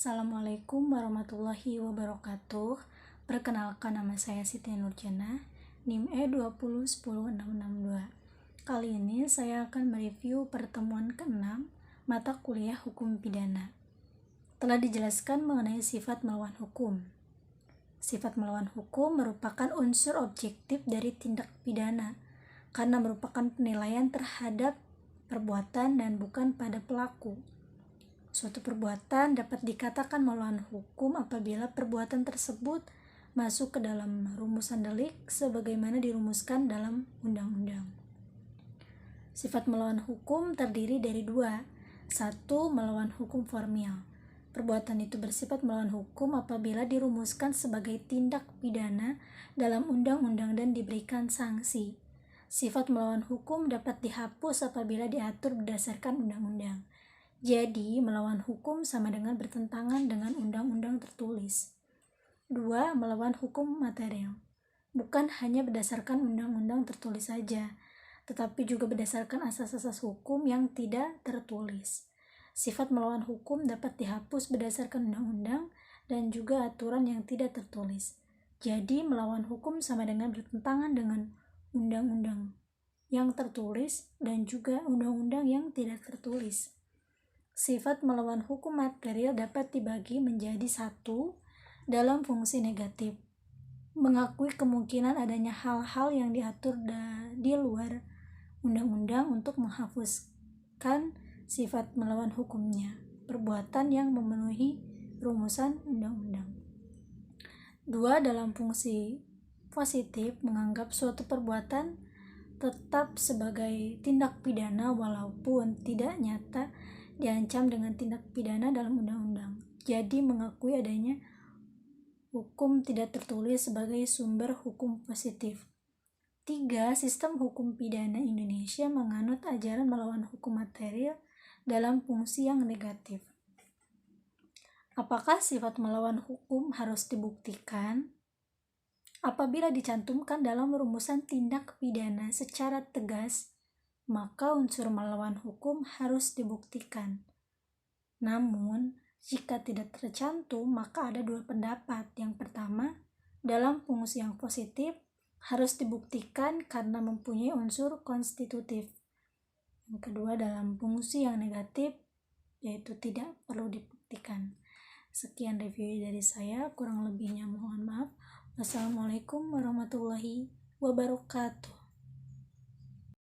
Assalamualaikum warahmatullahi wabarakatuh. Perkenalkan, nama saya Siti Nurjana, NIM E2010662. Kali ini saya akan mereview pertemuan ke-6 mata kuliah hukum pidana. Telah dijelaskan mengenai sifat melawan hukum. Sifat melawan hukum merupakan unsur objektif dari tindak pidana karena merupakan penilaian terhadap perbuatan dan bukan pada pelaku. Suatu perbuatan dapat dikatakan melawan hukum apabila perbuatan tersebut masuk ke dalam rumusan delik sebagaimana dirumuskan dalam undang-undang. Sifat melawan hukum terdiri dari dua. Satu, melawan hukum formil. Perbuatan itu bersifat melawan hukum apabila dirumuskan sebagai tindak pidana dalam undang-undang dan diberikan sanksi. Sifat melawan hukum dapat dihapus apabila diatur berdasarkan undang-undang. Jadi, melawan hukum sama dengan bertentangan dengan undang-undang tertulis. 2. Melawan hukum material. Bukan hanya berdasarkan undang-undang tertulis saja, tetapi juga berdasarkan asas-asas hukum yang tidak tertulis. Sifat melawan hukum dapat dihapus berdasarkan undang-undang dan juga aturan yang tidak tertulis. Jadi, melawan hukum sama dengan bertentangan dengan undang-undang yang tertulis dan juga undang-undang yang tidak tertulis. Sifat melawan hukum material dapat dibagi menjadi satu dalam fungsi negatif, mengakui kemungkinan adanya hal-hal yang diatur di luar undang-undang untuk menghapuskan sifat melawan hukumnya, perbuatan yang memenuhi rumusan undang-undang. 2. Dalam fungsi positif, menganggap suatu perbuatan tetap sebagai tindak pidana walaupun tidak nyata diancam dengan tindak pidana dalam undang-undang. Jadi mengakui adanya hukum tidak tertulis sebagai sumber hukum positif. 3. Sistem hukum pidana Indonesia menganut ajaran melawan hukum material dalam fungsi yang negatif. Apakah sifat melawan hukum harus dibuktikan? Apabila dicantumkan dalam rumusan tindak pidana secara tegas, maka unsur melawan hukum harus dibuktikan. Namun, jika tidak tercantum, maka ada dua pendapat. Yang pertama, dalam fungsi yang positif harus dibuktikan karena mempunyai unsur konstitutif. Yang kedua, dalam fungsi yang negatif, yaitu tidak perlu dibuktikan. Sekian review dari saya, kurang lebihnya mohon maaf. Wassalamualaikum warahmatullahi wabarakatuh.